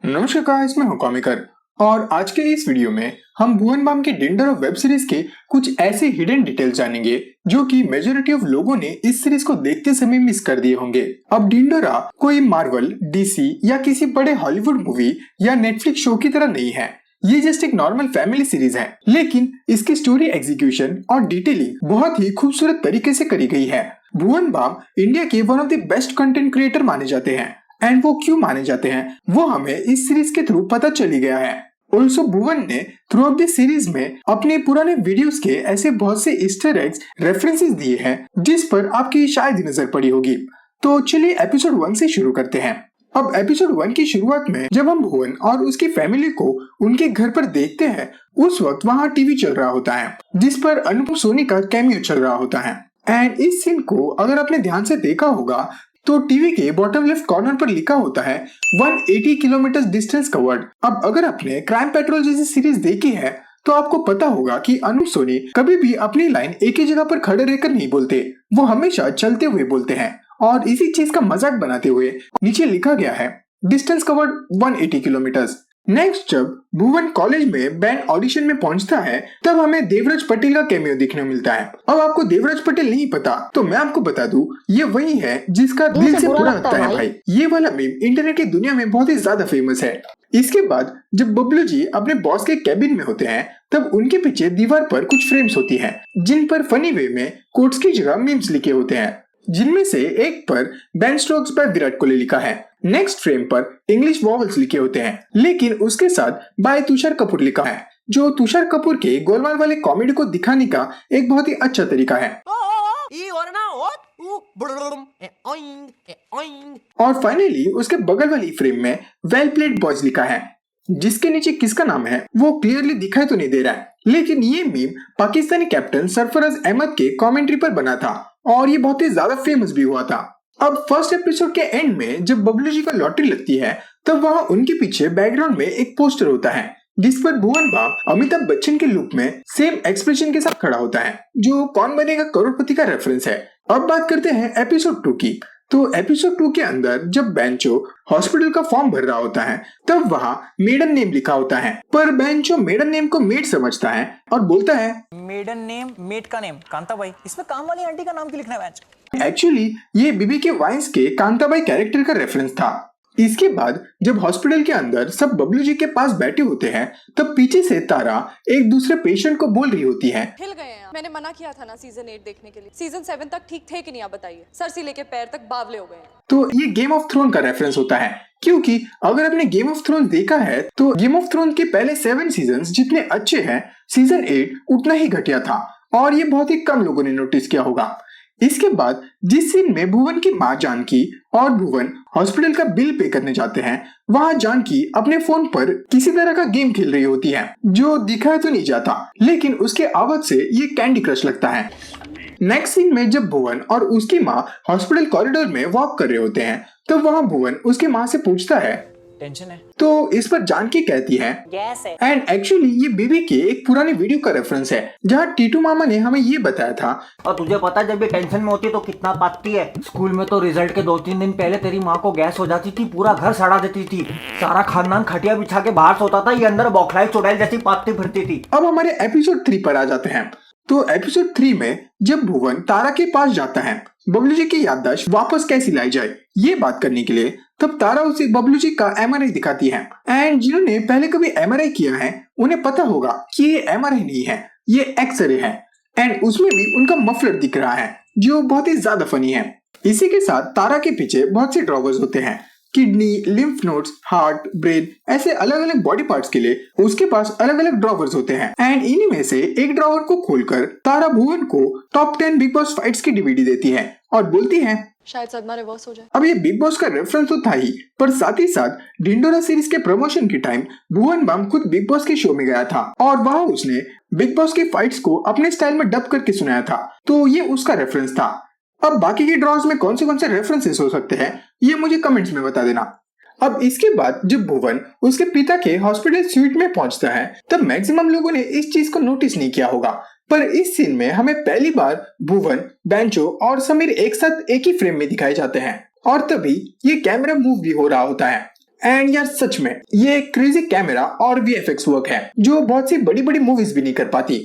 नमस्कार, इसमें हूँ कॉमिकर और आज के इस वीडियो में हम भुवन बाम के डिंडोरा वेब सीरीज के कुछ ऐसे हिडन डिटेल्स जानेंगे जो कि मेजॉरिटी ऑफ लोगों ने इस सीरीज को देखते समय मिस कर दिए होंगे। अब डिंडोरा कोई मार्वल, डीसी या किसी बड़े हॉलीवुड मूवी या नेटफ्लिक्स शो की तरह नहीं है। ये जस्ट एक नॉर्मल फैमिली सीरीज है, लेकिन इसकी स्टोरी एग्जीक्यूशन और डिटेलिंग बहुत ही खूबसूरत तरीके से करी गई है। भुवन बाम इंडिया के one of the best content creator माने जाते हैं एंड वो क्यों माने जाते हैं वो हमें इस सीरीज के थ्रू पता चली गया है। ऑल्सो भुवन ने थ्रू आउट द सीरीज में अपने पुराने वीडियोस के ऐसे बहुत से ईस्टर एग्स रेफरेंसेस दिए हैं जिस पर आपकी शायद नजर पड़ी होगी। तो चलिए एपिसोड 1 से शुरू करते हैं। अब एपिसोड 1 की शुरुआत में जब हम भुवन और उसकी फैमिली को उनके घर पर देखते हैं, उस वक्त वहाँ टीवी चल रहा होता है जिस पर अनुपम सोनी का कैमियो चल रहा होता है। एंड इस सीन को अगर आपने ध्यान से देखा होगा तो टीवी के बॉटम लेफ्ट कॉर्नर पर लिखा होता है 180 किलोमीटर डिस्टेंस कवर्ड। अब अगर आपने क्राइम पेट्रोल जैसी सीरीज देखी है तो आपको पता होगा कि अनुप सोनी कभी भी अपनी लाइन एक ही जगह पर खड़े रहकर नहीं बोलते, वो हमेशा चलते हुए बोलते हैं और इसी चीज का मजाक बनाते हुए नीचे लिखा गया है डिस्टेंस कवर्ड 180 किलोमीटर। नेक्स्ट जब भुवन कॉलेज में बैंड ऑडिशन में पहुंचता है तब हमें देवराज पटेल का कैमियो देखने को मिलता है। अब आपको देवराज पटेल नहीं पता तो मैं आपको बता दूं, ये वही है जिसका दिल से बुरा लगता है भाई। ये वाला मीम इंटरनेट की दुनिया में बहुत ही ज्यादा फेमस है। इसके बाद जब बबलू जी अपने बॉस के कैबिन में होते हैं तब उनके पीछे दीवार पर कुछ फ्रेम्स होती हैं जिन पर फनी वे में कोट्स की जगह मीम्स लिखे होते हैं, जिनमें से एक पर Ben Stokes by Virat Kohli लिखा है। नेक्स्ट फ्रेम पर इंग्लिश वॉवल्स लिखे होते हैं, लेकिन उसके साथ बाय तुषार कपूर लिखा है, जो तुषार कपूर के गोलमाल वाले कॉमेडी को दिखाने का एक बहुत ही अच्छा तरीका है। और फाइनली उसके बगल वाली फ्रेम में वेल प्लेड बॉयज लिखा है, जिसके नीचे किसका नाम है वो क्लियरली दिखाई तो नहीं दे रहा है, लेकिन ये मीम पाकिस्तानी कैप्टन सरफराज अहमद के कमेंट्री पर बना था और ये बहुत ही ज्यादा फेमस भी हुआ था। अब फर्स्ट एपिसोड के एंड में जब बबलू जी का लॉटरी लगती है तब वहाँ उनके पीछे बैकग्राउंड में एक पोस्टर होता है जिस पर भुवन बाम अमिताभ बच्चन के लुक में सेम एक्सप्रेशन के साथ खड़ा होता है, जो कौन बनेगा करोड़पति का रेफरेंस है। अब बात करते हैं एपिसोड 2 की। तो एपिसोड 2 के अंदर जब बेंचो हॉस्पिटल का फॉर्म भर रहा होता है तब वहाँ मेडन नेम लिखा होता है, पर बेंचो मेडन नेम को मेड समझता है और बोलता है मेडन नेम मेड का नेम कांताबाई, इसमें काम वाली आंटी का नाम क्यों लिखना है बेंच? एक्चुअली ये बीबी के वाइन्स के कांताबाई कैरेक्टर का रेफरेंस था। इसके बाद जब हॉस्पिटल के अंदर सब बबलू जी के पास बैठे होते हैं तब पीछे से तारा एक दूसरे पेशेंट को बोल रही होती है, हिल गए हैं। मैंने मना किया था ना सीजन 8 देखने के लिए, सीजन 7 तक ठीक थे कि नहीं आप बताइए, सर से लेके पैर तक बावले हो गए हैं। तो ये गेम ऑफ थ्रोन का रेफरेंस होता है, क्योंकि अगर आपने गेम ऑफ थ्रोन देखा है तो गेम ऑफ थ्रोन के पहले 7 सीजन्स जितने अच्छे हैं, सीजन 8 उतना ही घटिया था और ये बहुत ही कम लोगों ने नोटिस किया होगा। इसके बाद जिस सीन में भुवन की माँ जानकी और भुवन हॉस्पिटल का बिल पे करने जाते हैं, वहाँ जानकी अपने फोन पर किसी तरह का गेम खेल रही होती है जो दिखाया तो नहीं जाता, लेकिन उसके आवाज से ये कैंडी क्रश लगता है। नेक्स्ट सीन में जब भुवन और उसकी माँ हॉस्पिटल कॉरिडोर में वॉक कर रहे होते हैं तब वहाँ भुवन उसकी माँ से पूछता है टेंशन है, तो इस पर जानकी कहती है गैस है। एंड एक्चुअली ये बीबी के एक पुराने वीडियो का रेफरेंस है जहाँ टीटू मामा ने हमें ये बताया था। और तुझे पता है जब ये टेंशन में होती है तो कितना पाती है। स्कूल में तो रिजल्ट के 2-3 दिन पहले तेरी माँ को गैस हो जाती थी, पूरा घर सड़ा देती थी, सारा खानदान खटिया बिछा के बाहर सोता था, ये अंदर बौखलाई चुड़ैल जैसी पाती फिरती थी। अब हमारे एपिसोड 3 पर आ जाते हैं। तो एपिसोड 3 में जब भुवन तारा के पास जाता है बबलू जी की याददाश्त वापस कैसी लाई जाए ये बात करने के लिए, तब तारा उसे बबलू जी का एमआरआई दिखाती है। एंड जिन्होंने पहले कभी एमआरआई किया है उन्हें पता होगा कि ये एमआरआई नहीं है, ये एक्सरे है। एंड उसमें भी उनका मफलर दिख रहा है जो बहुत ही ज्यादा फनी है। इसी के साथ तारा के पीछे बहुत से ड्रॉवर्स होते हैं, kidney, lymph nodes, heart, brain, ऐसे अलग अलग बॉडी पार्ट्स के लिए उसके पास अलग अलग ड्रॉवर्स होते हैं। एंड इन्हीं में से एक ड्रॉवर को खोलकर तारा भुवन को टॉप 10 बिग बॉस फाइट्स की डीवीडी देती है और बोलती है शायद सदमा रिवर्स हो जाए। अब ये बिग बॉस का रेफरेंस तो था ही, पर साथ ही साथ डिंडोरा सीरीज के प्रमोशन के टाइम भुवन बाम खुद बिग बॉस के शो में गया था और वहाँ उसने बिग बॉस की फाइट्स को अपने स्टाइल में डब करके सुनाया था, तो ये उसका रेफरेंस था। अब बाकी के ड्रॉज में कौन से रेफरेंसेस हो सकते हैं ये मुझे कमेंट्स में बता देना। अब इसके बाद जब भुवन उसके पिता के हॉस्पिटल स्यूट में पहुंचता है तब मैक्सिमम लोगों ने इस चीज को नोटिस नहीं किया होगा, पर इस सीन में हमें पहली बार भुवन, बेंचो और समीर एक साथ एक ही फ्रेम में दिखाए जाते हैं और तभी ये कैमरा मूव भी हो रहा होता है। एंड यार सच में ये क्रेजी कैमरा और वीएफएक्स वर्क है जो बहुत सी बड़ी बड़ी मूवीज भी नहीं कर पाती।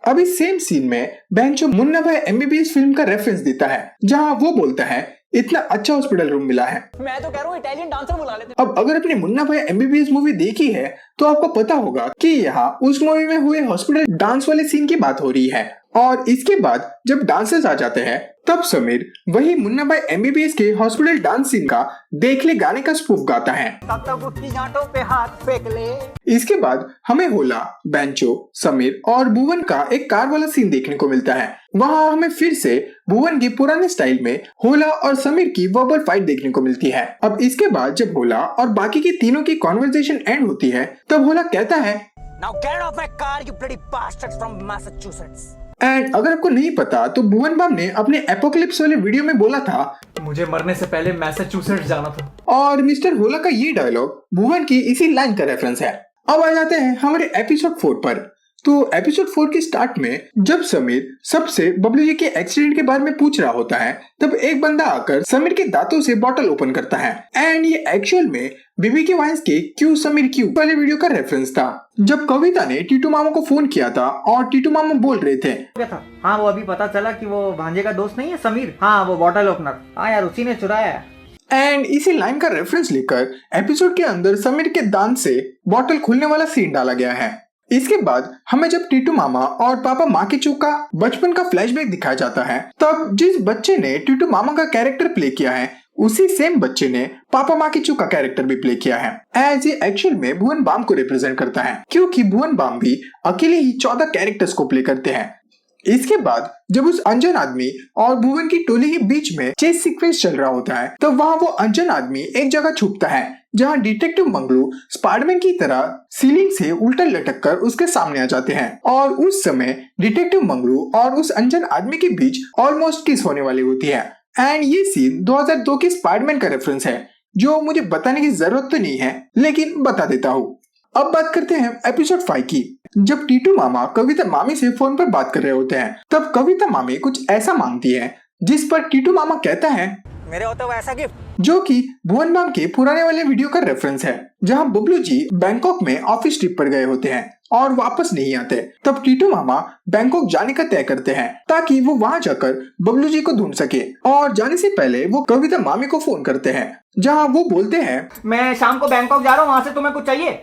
अभी सेम सीन में बेंचो मुन्ना भाई एमबीबीएस फिल्म का रेफरेंस देता है जहां वो बोलता है इतना अच्छा हॉस्पिटल रूम मिला है। मैं तो कह रहा हूँ इटालियन डांसर बुला लेते। अब अगर अपने मुन्ना भाई एमबीबीएस मूवी देखी है तो आपको पता होगा कि यहाँ उस मूवी में हुए हॉस्पिटल डांस वाले सीन की बात हो रही है और इसके बाद जब डांसर्स आ जाते हैं तब समीर वही मुन्ना भाई एमबीबीएस के हॉस्पिटल डांस सीन का देख ले गाने का स्पूफ गाता है। पे हाथ फेंक ले। इसके बाद हमें होला, बेंचो, समीर और भुवन का एक कार वाला सीन देखने को मिलता है। वहाँ हमें फिर से भुवन की पुराने स्टाइल में होला और समीर की वर्बल फाइट देखने को मिलती है। अब इसके बाद जब होला और बाकी के तीनों की कॉन्वर्सेशन एंड होती है तब होला कहता है Now get off my car, you bloody bastards from Massachusetts. And अगर आपको नहीं पता तो भुवन बाम ने अपने एपोकलिप्स वाले वीडियो में बोला था मुझे मरने से पहले मैसाचुसेट्स जाना था। और मिस्टर होला का ये डायलॉग भुवन की इसी लाइन का रेफरेंस है। अब आ जाते हैं हमारे एपिसोड 4 पर। तो एपिसोड 4 के स्टार्ट में जब समीर सबसे बबलू जी के एक्सीडेंट के बारे में पूछ रहा होता है तब एक बंदा आकर समीर के दांतों से बोतल ओपन करता है एंड ये एक्चुअल में बीबी के वाइंस के क्यों समीर क्यों वाले वीडियो का रेफरेंस था जब कविता ने टीटू मामा को फोन किया था और टीटू मामा बोल रहे थे हाँ वो अभी पता चला कि वो भांजे का दोस्त नहीं है समीर। हाँ वो बॉटल ओपनर। हाँ यार उसी ने चुराया है। एंड इसी लाइन का रेफरेंस लेकर एपिसोड के अंदर समीर के दांत से बोतल खुलने वाला सीन डाला गया है। इसके बाद हमें जब टीटू मामा और पापा माँ के चूक का बचपन का फ्लैशबैक दिखाया जाता है तब जिस बच्चे ने टीटू मामा का कैरेक्टर प्ले किया है उसी सेम बच्चे ने पापा माँ के चूक का कैरेक्टर भी प्ले किया है एज ये एक्चुअल में भुवन बाम को रिप्रेजेंट करता है क्योंकि भुवन बाम भी अकेले ही 14 कैरेक्टर्स को प्ले करते हैं। इसके बाद जब उस अनजान आदमी और भुवन की टोली के बीच में चेस सीक्वेंस चल रहा होता है तब वहाँ वो अनजान आदमी एक जगह छुपता है जहाँ डिटेक्टिव मंगलू स्पाइडरमैन की तरह सीलिंग से उल्टा लटक कर उसके सामने आ जाते हैं और उस समय डिटेक्टिव मंगलू और उस अनजान आदमी के बीच ऑलमोस्ट किस होने वाली होती है। एंड ये सीन 2002 के स्पाइडरमैन का रेफरेंस है जो मुझे बताने की जरूरत तो नहीं है लेकिन बता देता हूँ। अब बात करते हैं एपिसोड 5 की। जब टीटू मामा कविता मामी से फोन पर बात कर रहे होते हैं तब कविता मामी कुछ ऐसा मांगती है जिस पर टीटू मामा कहता है मेरे होते हुए ऐसा गिफ्ट, जो कि भुवन बाम के पुराने वाले वीडियो का रेफरेंस है जहां बबलू जी बैंकॉक में ऑफिस ट्रिप पर गए होते हैं और वापस नहीं आते। तब टीटू मामा बैंकॉक जाने का तय करते हैं ताकि वो वहां जाकर बबलू जी को ढूंढ सके और जाने से पहले वो कविता मामी को फोन करते हैं जहां वो बोलते हैं मैं शाम को बैंकॉक जा रहा हूँ, वहां से तुम्हें कुछ चाहिए?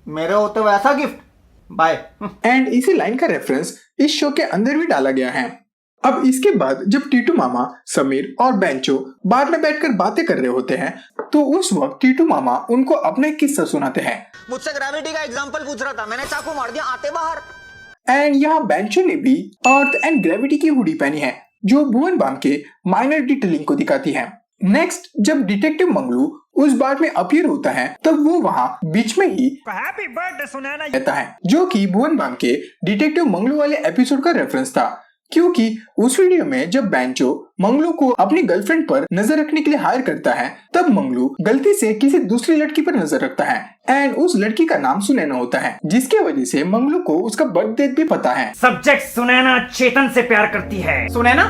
मेरे होते हुए ऐसा गिफ्ट, बाय। एंड इसी लाइन का रेफरेंस इस शो के अंदर भी डाला गया है। अब इसके बाद जब टीटू मामा, समीर और बेंचो बार में बैठकर बातें कर रहे होते हैं तो उस वक्त टीटू मामा उनको अपना एक किस्सा सुनाते हैं। मुझसे ग्रेविटी का एग्जांपल पूछ रहा था, मैंने चाकू मार दिया, आते बाहर। एंड यहाँ बेंचो ने भी अर्थ एंड ग्रेविटी की हुडी पहनी है जो भुवन बाम के माइनर डिटेलिंग को दिखाती है। नेक्स्ट जब डिटेक्टिव मंगलू उस बार में अपीयर होता है तब वो वहाँ बीच में ही हैप्पी बर्थडे सुनैना कहता है जो कि भुवन बाम के डिटेक्टिव मंगलू वाले एपिसोड का रेफरेंस था क्योंकि उस वीडियो में जब बेंचो मंगलू को अपनी गर्लफ्रेंड पर नजर रखने के लिए हायर करता है तब मंगलू गलती से किसी दूसरी लड़की पर नजर रखता है एंड उस लड़की का नाम सुनैना होता है जिसके वजह से मंगलू को उसका बर्थ डेट भी पता है। सब्जेक्ट सुनैना चेतन से प्यार करती है। सुनैना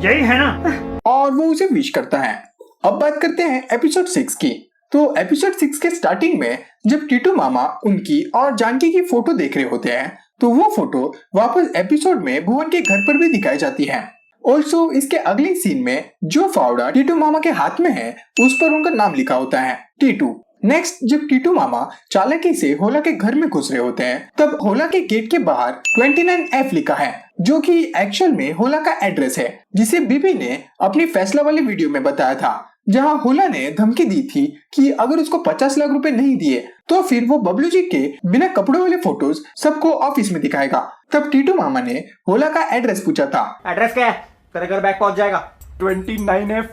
यही है ना? और वो उसे विश करता है। अब बात करते हैं एपिसोड 6 की। तो एपिसोड 6 के स्टार्टिंग में जब टीटू मामा उनकी और जानकी की फोटो देख रहे होते हैं तो वो फोटो वापस एपिसोड में भुवन के घर पर भी दिखाई जाती है। ऑल्सो इसके अगले सीन में जो फावड़ा टीटू मामा के हाथ में है उस पर उनका नाम लिखा होता है, टीटू। नेक्स्ट जब टीटू मामा चालाकी से होला के घर में घुस रहे होते हैं तब होला के गेट के बाहर 29F लिखा है जो कि एक्चुअल में होला का एड्रेस है जिसे बीबी ने अपनी फैसला वाली वीडियो में बताया था जहां होला ने धमकी दी थी कि अगर उसको 50 लाख रुपए नहीं दिए तो फिर वो बबलू जी के बिना कपड़ों वाले फोटोज सबको ऑफिस में दिखाएगा। तब टीटू मामा ने होला का एड्रेस पूछा था। एड्रेस क्या है? तेरे घर बैग पहुंच जाएगा। 29F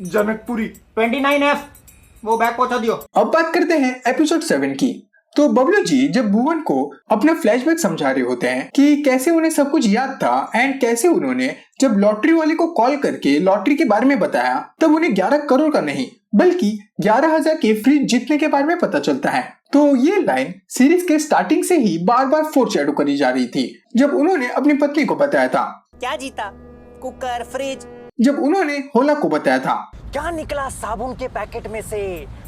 जनकपुरी। 29F वो बैग पहुंचा दियो। अब बात करते हैं एपिसोड 7 की। तो बबलू जी जब भुवन को अपना फ्लैशबैक समझा रहे होते हैं कि कैसे उन्हें सब कुछ याद था एंड कैसे उन्होंने जब लॉटरी वाले को कॉल करके लॉटरी के बारे में बताया तब उन्हें 11 करोड़ का नहीं बल्कि 11,000 के फ्रिज जीतने के बारे में पता चलता है। तो ये लाइन सीरीज के स्टार्टिंग से ही बार बार फोरशैडो करी जा रही थी जब उन्होंने अपनी पत्नी को बताया था। क्या जीता? Cooker, fridge. जब उन्होंने होला को बताया था क्या निकला साबुन के पैकेट में से?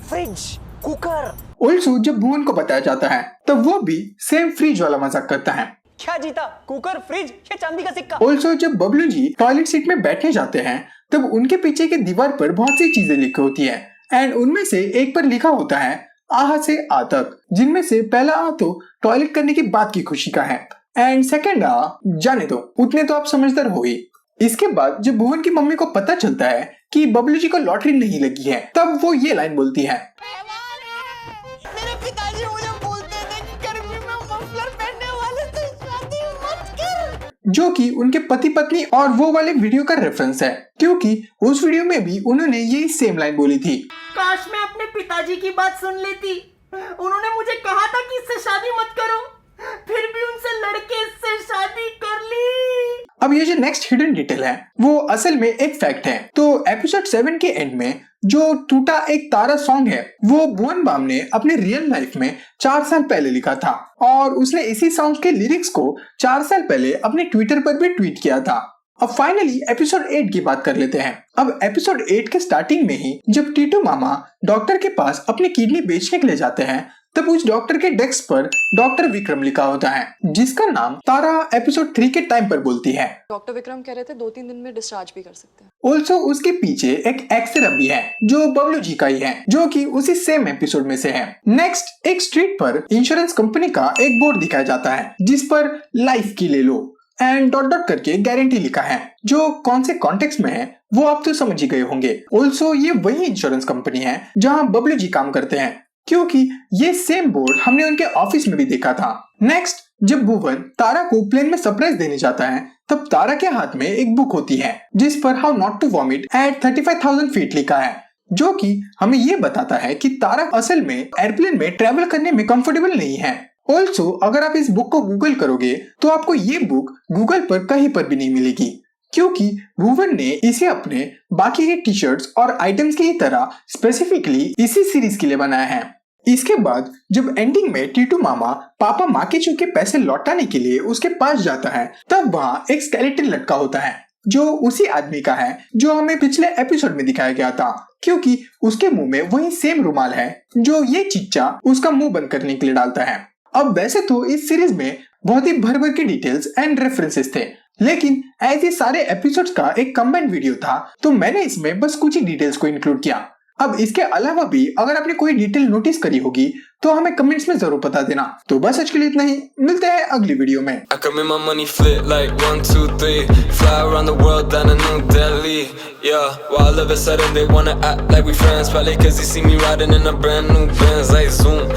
Fridge, cooker. ऑल्सो जब भुवन को बताया जाता है तब वो भी सेम फ्रिज वाला मजाक करता है। क्या जीता, कुकर, फ्रिज या चांदी का सिक्का? ऑल्सो जब बबलू जी टॉयलेट सीट में बैठने जाते हैं तब उनके पीछे के दीवार पर बहुत सी चीजें लिखी होती है एंड उनमें से एक पर लिखा होता है आह से आ तक, जिनमें से पहला आ तो टॉयलेट करने की बात की खुशी का है एंड सेकंड आ जाने दो, उतने तो आप समझदार हो ही। इसके बाद जब भुवन की मम्मी को पता चलता है कि बबलू जी को लॉटरी नहीं लगी है तब वो ये लाइन बोलती है, मेरे पिताजी मुझे बोलते थे गर्मी में मफलर पहनने वाले से शादी मत कर। जो कि उनके पति पत्नी और वो वाले वीडियो का रेफरेंस है, क्योंकि उस वीडियो में भी उन्होंने यही सेम लाइन बोली थी। काश मैं अपने पिताजी की बात सुन लेती। उन्होंने मुझे कहा था कि इससे शादी मत करो, फिर भी उनसे लड़के इससे शादी कर ली। अब ये जो नेक्स्ट हिडन डिटेल है वो असल में एक फैक्ट है। तो एपिसोड 7 के एंड में जो टूटा एक तारा सॉन्ग है वो भुवन बाम ने अपने रियल लाइफ में 4 साल पहले लिखा था और उसने इसी सॉन्ग के लिरिक्स को 4 साल पहले अपने ट्विटर पर भी ट्वीट किया था। अब फाइनली एपिसोड 8 की बात कर लेते हैं। अब एपिसोड 8 के स्टार्टिंग में ही जब टीटू मामा डॉक्टर के पास अपनी किडनी बेचने के लिए जाते हैं तब उस डॉक्टर के डेस्क पर डॉक्टर विक्रम लिखा होता है, जिसका नाम तारा एपिसोड 3 के टाइम पर बोलती है। डॉक्टर विक्रम कह रहे थे 2-3 दिन में डिस्चार्ज भी कर सकते हैं। ऑल्सो उसके पीछे एक एक्सरे भी है जो बबलू जी का ही है, जो कि उसी सेम एपिसोड में से है। नेक्स्ट एक स्ट्रीट पर इंश्योरेंस कंपनी का एक बोर्ड दिखाया जाता है जिस पर लाइफ की ले लो एंड डॉट डॉट करके गारंटी लिखा है, जो कौन से कॉन्टेक्स्ट में है वो आप तो समझ ही गए होंगे। ऑल्सो ये वही इंश्योरेंस कंपनी है जहाँ बबलू जी काम करते हैं, क्योंकि ये सेम बोर्ड हमने उनके ऑफिस में भी देखा था। नेक्स्ट जब भुवन तारा को प्लेन में सरप्राइज देने जाता है तब तारा के हाथ में एक बुक होती है जिस पर how not to vomit at 35,000 feet लिखा है, जो कि हमें ये बताता है कि तारा असल में एयरप्लेन में ट्रेवल करने में कंफर्टेबल नहीं है। ऑल्सो अगर आप इस बुक को गूगल करोगे तो आपको ये बुक गूगल पर कहीं पर भी नहीं मिलेगी, क्योंकि भुवन ने इसे अपने बाकी के टी शर्ट्स और आइटम्स की तरह स्पेसिफिकली इसी सीरीज के लिए बनाया है। इसके बाद जब एंडिंग में टीटू मामा पापा माँ के चुके पैसे लौटाने के लिए उसके पास जाता है तब वहाँ एक स्केलेटन लटका होता है जो उसी आदमी का है जो हमें पिछले एपिसोड में दिखाया गया था, क्योंकि उसके मुंह में वही सेम रुमाल है जो ये चिच्चा उसका मुंह बंद करने के लिए डालता है। अब वैसे तो इस सीरीज में बहुत ही भर भर के डिटेल्स एंड रेफरेंसेस थे, लेकिन ऐसे सारे एपिसोड्स का एक कंबाइंड वीडियो था तो मैंने इसमें बस कुछ ही डिटेल्स को इंक्लूड किया। अब इसके अलावा भी अगर आपने कोई डिटेल नोटिस करी होगी तो हमें कमेंट्स में जरूर बता देना। तो बस आज के लिए इतना ही, मिलते हैं अगली वीडियो में। I come in my money flip like 1, 2, 3. Fly around the world down to New Delhi. Yeah, while all of a sudden they wanna act like we friends. Probably cause they see me riding in a brand new Benz like Zoom.